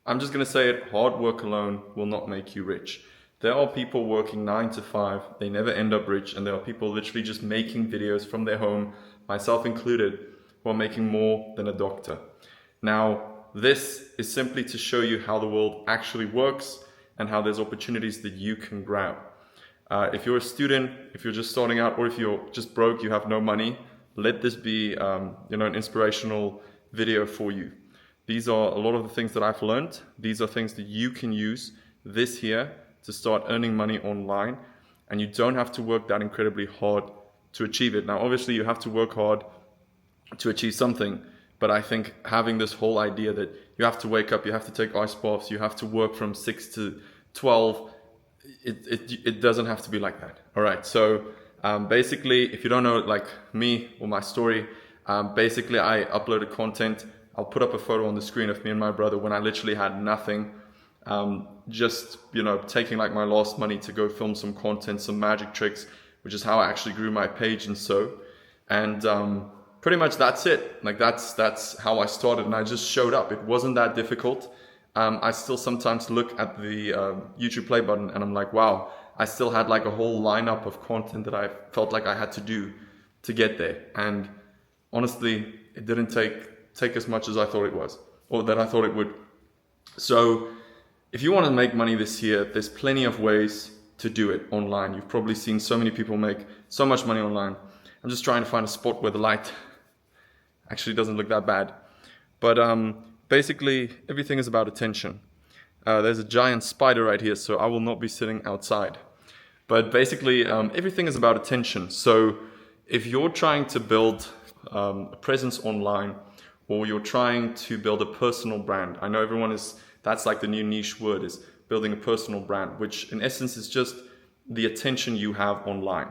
I'm just going to say it, hard work alone will not make you rich. There are people working 9 to 5, they never end up rich, and there are people literally just making videos from their home, myself included, who are making more than a doctor. Now, this is simply to show you how the world actually works and how there's opportunities that you can grab. If you're a student, if you're just starting out, or if you're just broke, you have no money, let this be an inspirational video for you. These are a lot of the things that I've learned. These are things that you can use this year to start earning money online, and you don't have to work that incredibly hard to achieve it. Now, obviously you have to work hard to achieve something, but I think having this whole idea that you have to wake up, you have to take ice baths, you have to work from 6 to 12, it doesn't have to be like that. All right, so basically, if you don't know like me or my story, basically I uploaded content. I'll put up a photo on the screen of me and my brother when I literally had nothing, just taking like my last money to go film some content, some magic tricks, which is how I actually grew my page and so, and pretty much that's it. Like that's how I started, and I just showed up. It wasn't that difficult. I still sometimes look at the YouTube play button and I'm like, wow, I still had like a whole lineup of content that I felt like I had to do to get there. And honestly, it didn't take as much as I thought it was, or that I thought it would. So if you want to make money this year, there's plenty of ways to do it online. You've probably seen so many people make so much money online. I'm just trying to find a spot where the light actually doesn't look that bad. But basically, everything is about attention. There's a giant spider right here, so I will not be sitting outside. But basically, everything is about attention. So if you're trying to build a presence online, or you're trying to build a personal brand, I know that's like the new niche word, is building a personal brand, which in essence is just the attention you have online.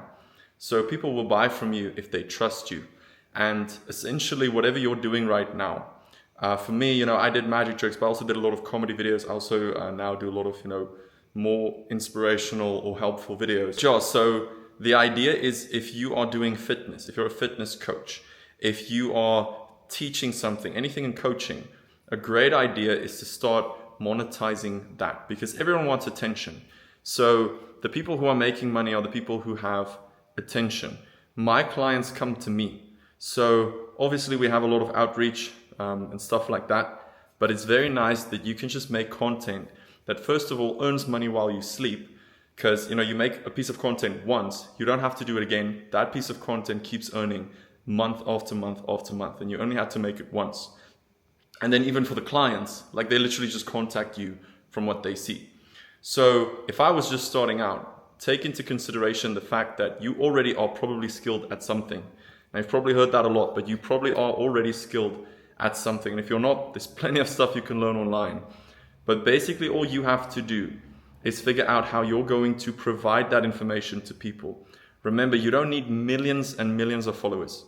So people will buy from you if they trust you. And essentially whatever you're doing right now, for me, I did magic tricks, but I also did a lot of comedy videos. I also now do a lot of, more inspirational or helpful videos. Sure. So the idea is, if you are doing fitness, if you're a fitness coach, if you are teaching something, anything in coaching, a great idea is to start monetizing that, because everyone wants attention. So the people who are making money are the people who have attention. My clients come to me. So obviously we have a lot of outreach and stuff like that, but it's very nice that you can just make content that first of all earns money while you sleep, because you make a piece of content once, you don't have to do it again. That piece of content keeps earning month after month after month, and you only had to make it once. And then even for the clients, like they literally just contact you from what they see. So if I was just starting out, take into consideration the fact that you already are probably skilled at something. And I've probably heard that a lot, but you probably are already skilled at something. And if you're not, there's plenty of stuff you can learn online. But basically all you have to do is figure out how you're going to provide that information to people. Remember, you don't need millions and millions of followers.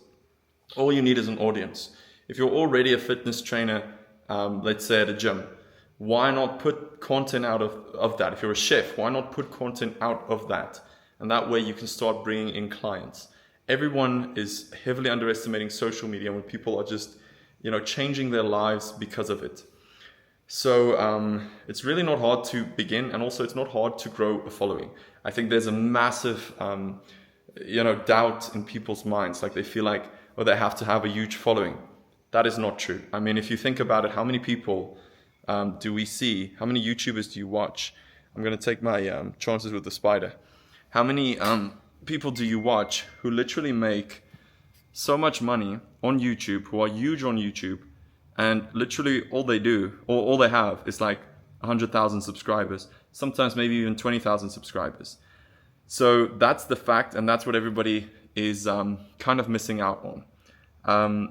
All you need is an audience. If you're already a fitness trainer, let's say at a gym, why not put content out of that? If you're a chef, why not put content out of that? And that way you can start bringing in clients. Everyone is heavily underestimating social media when people are just, changing their lives because of it. So it's really not hard to begin, and also it's not hard to grow a following. I think there's a massive, doubt in people's minds. Like they feel like, they have to have a huge following. That is not true. I mean, if you think about it, how many people do we see? How many YouTubers do you watch? I'm going to take my chances with the spider. How many people do you watch who literally make so much money on YouTube, who are huge on YouTube, and literally all they do, or all they have, is like 100,000 subscribers, sometimes maybe even 20,000 subscribers. So that's the fact, and that's what everybody is kind of missing out on.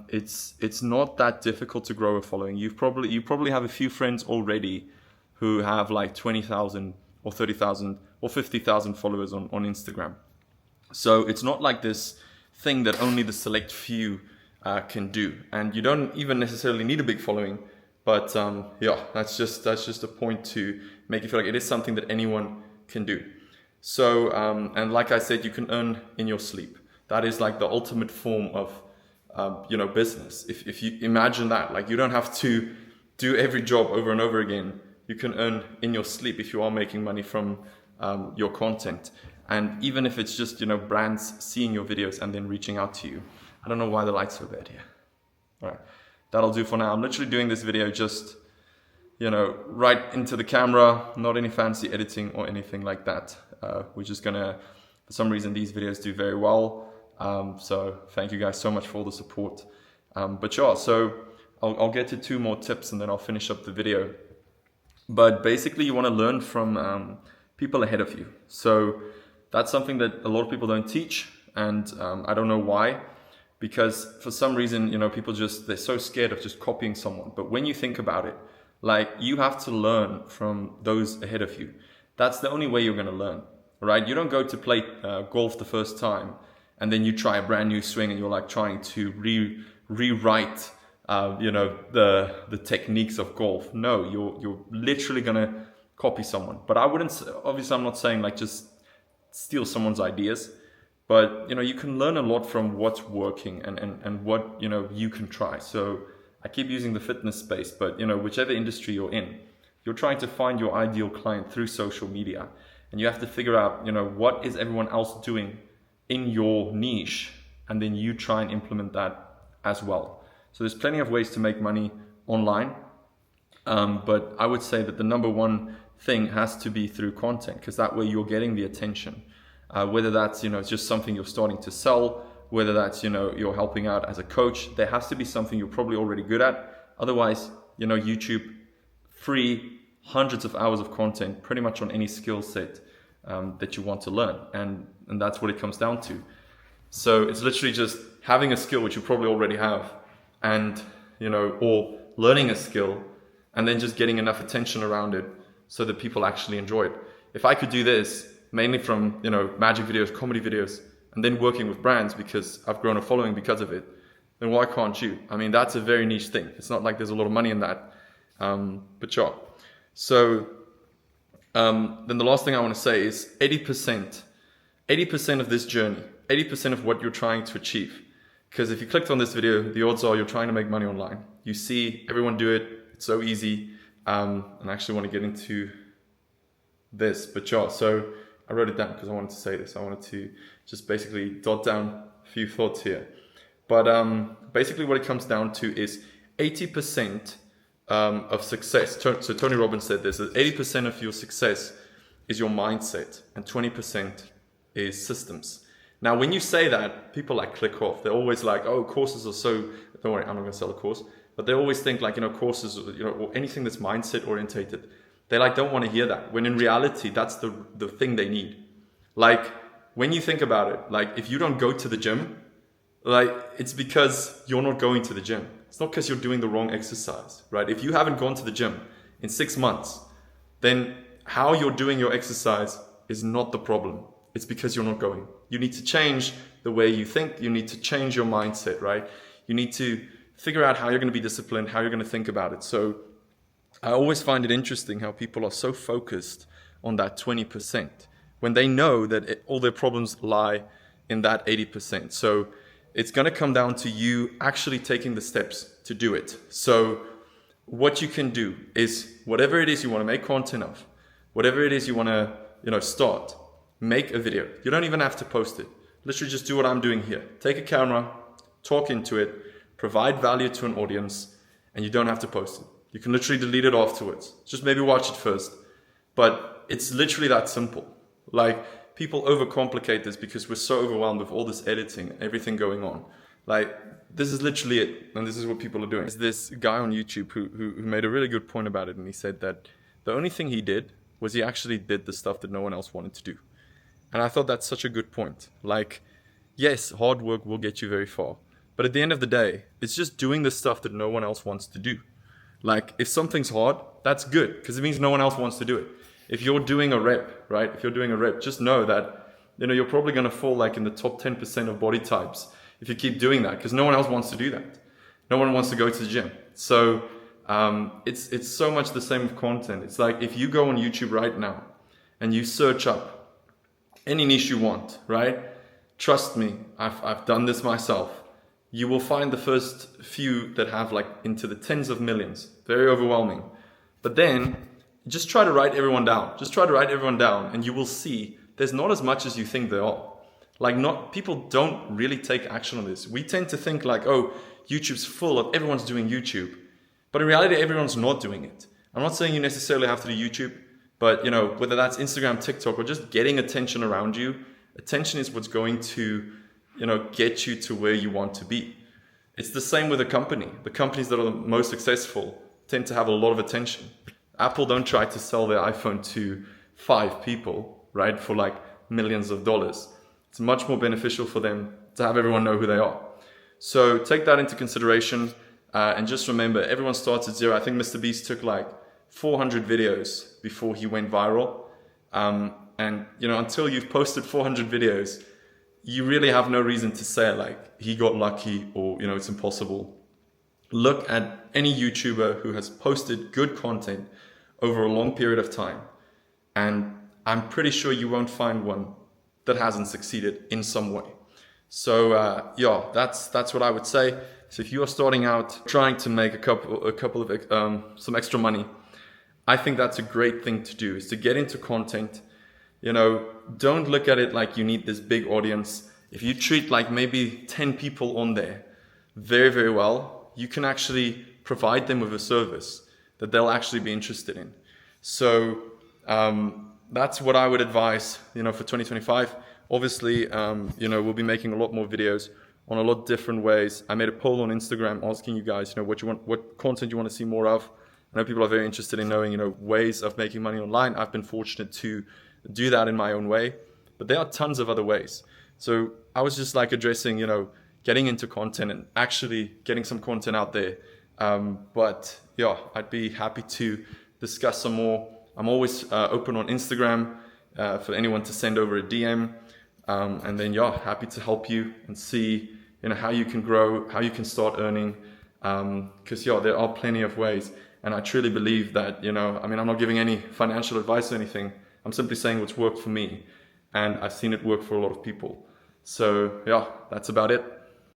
It's not that difficult to grow a following. You probably have a few friends already who have like 20,000 or 30,000 or 50,000 followers on Instagram. So it's not like this thing that only the select few can do, and you don't even necessarily need a big following. But that's just a point to make you feel like it is something that anyone can do. So and like I said, you can earn in your sleep. That is like the ultimate form of business. If you imagine that, like you don't have to do every job over and over again you can earn in your sleep if you are making money from your content. And even if it's just, brands seeing your videos and then reaching out to you. I don't know why the light's so bad here. All right, that'll do for now. I'm literally doing this video just, right into the camera, not any fancy editing or anything like that. We're just gonna, for some reason, these videos do very well. So thank you guys so much for all the support. But sure, so I'll get to 2 more tips and then I'll finish up the video. But basically you want to learn from people ahead of you. So that's something that a lot of people don't teach, and I don't know why. Because for some reason, people they're so scared of just copying someone. But when you think about it, like, you have to learn from those ahead of you. That's the only way you're going to learn, right? You don't go to play golf the first time and then you try a brand new swing and you're like trying to rewrite, the techniques of golf. No, you're literally going to copy someone. But obviously I'm not saying like just steal someone's ideas. But, you can learn a lot from what's working and what, you can try. So I keep using the fitness space, but, whichever industry you're in, you're trying to find your ideal client through social media. And you have to figure out, what is everyone else doing in your niche? And then you try and implement that as well. So there's plenty of ways to make money online. But I would say that the number one thing has to be through content, because that way you're getting the attention. Whether that's, just something you're starting to sell, whether that's, you're helping out as a coach, there has to be something you're probably already good at. Otherwise, YouTube, free hundreds of hours of content, pretty much on any skill set that you want to learn. And that's what it comes down to. So it's literally just having a skill, which you probably already have, and, or learning a skill and then just getting enough attention around it so that people actually enjoy it. If I could do this, mainly from, magic videos, comedy videos, and then working with brands because I've grown a following because of it, then why can't you? I mean, that's a very niche thing. It's not like there's a lot of money in that, but sure. So then the last thing I want to say is 80% of this journey, 80% of what you're trying to achieve. Because if you clicked on this video, the odds are you're trying to make money online. You see everyone do it. It's so easy. And I actually want to get into this, but sure. So I wrote it down because I wanted to say this. I wanted to just basically dot down a few thoughts here. But basically what it comes down to is 80% of success. So Tony Robbins said this, that 80% of your success is your mindset and 20% is systems. Now, when you say that, people like click off. They're always like, oh, courses are so, don't worry, I'm not going to sell a course. But they always think like, courses, or anything that's mindset orientated. They don't want to hear that, when in reality, that's the thing they need. Like, when you think about it, like, if you don't go to the gym, like, it's because you're not going to the gym. It's not because you're doing the wrong exercise, right? If you haven't gone to the gym in 6 months, then how you're doing your exercise is not the problem. It's because you're not going. You need to change the way you think. You need to change your mindset, right? You need to figure out how you're going to be disciplined, how you're going to think about it. So I always find it interesting how people are so focused on that 20% when they know that all their problems lie in that 80%. So it's going to come down to you actually taking the steps to do it. So what you can do is whatever it is you want to make content of, whatever it is you want to, start, make a video. You don't even have to post it. Literally just do what I'm doing here. Take a camera, talk into it, provide value to an audience, and you don't have to post it. You can literally delete it afterwards. Just maybe watch it first. But it's literally that simple. Like, people overcomplicate this because we're so overwhelmed with all this editing and everything going on. Like, this is literally it. And this is what people are doing. There's this guy on YouTube who made a really good point about it. And he said that the only thing he did was he actually did the stuff that no one else wanted to do. And I thought that's such a good point. Like, yes, hard work will get you very far. But at the end of the day, it's just doing the stuff that no one else wants to do. Like, if something's hard, that's good, because it means no one else wants to do it. If you're doing a rep, right? If you're doing a rep, just know that, you're probably going to fall like in the top 10% of body types if you keep doing that, because no one else wants to do that. No one wants to go to the gym. So it's so much the same with content. It's like, if you go on YouTube right now and you search up any niche you want, right? Trust me, I've done this myself. You will find the first few that have like into the tens of millions. Very overwhelming. But then just try to write everyone down. Just try to write everyone down, and you will see there's not as much as you think there are. Like, people don't really take action on this. We tend to think like, oh, YouTube's full of everyone's doing YouTube. But in reality, everyone's not doing it. I'm not saying you necessarily have to do YouTube, but whether that's Instagram, TikTok, or just getting attention around you, attention is what's going to, get you to where you want to be. It's the same with a company. The companies that are the most successful tend to have a lot of attention. Apple don't try to sell their iPhone to 5 people, right, for like millions of dollars. It's much more beneficial for them to have everyone know who they are. So take that into consideration, and just remember, everyone starts at zero. I think Mr. Beast took like 400 videos before he went viral. And until you've posted 400 videos, you really have no reason to say like he got lucky or it's impossible. Look at any YouTuber who has posted good content over a long period of time, and I'm pretty sure you won't find one that hasn't succeeded in some way. So that's what I would say. So if you are starting out trying to make a couple of some extra money, I think that's a great thing to do, is to get into content. Don't look at it like you need this big audience. If you treat like maybe 10 people on there very, very well, you can actually provide them with a service that they'll actually be interested in. So that's what I would advise, for 2025. Obviously, we'll be making a lot more videos on a lot of different ways. I made a poll on Instagram asking you guys, what content you want to see more of. I know people are very interested in knowing, ways of making money online. I've been fortunate to do that in my own way, but there are tons of other ways. So I was just like addressing, getting into content and actually getting some content out there. But yeah, I'd be happy to discuss some more. I'm always open on Instagram for anyone to send over a DM. And then, happy to help you and see, how you can grow, how you can start earning. Because, there are plenty of ways. And I truly believe that, I'm not giving any financial advice or anything. I'm simply saying what's worked for me. And I've seen it work for a lot of people. So, that's about it.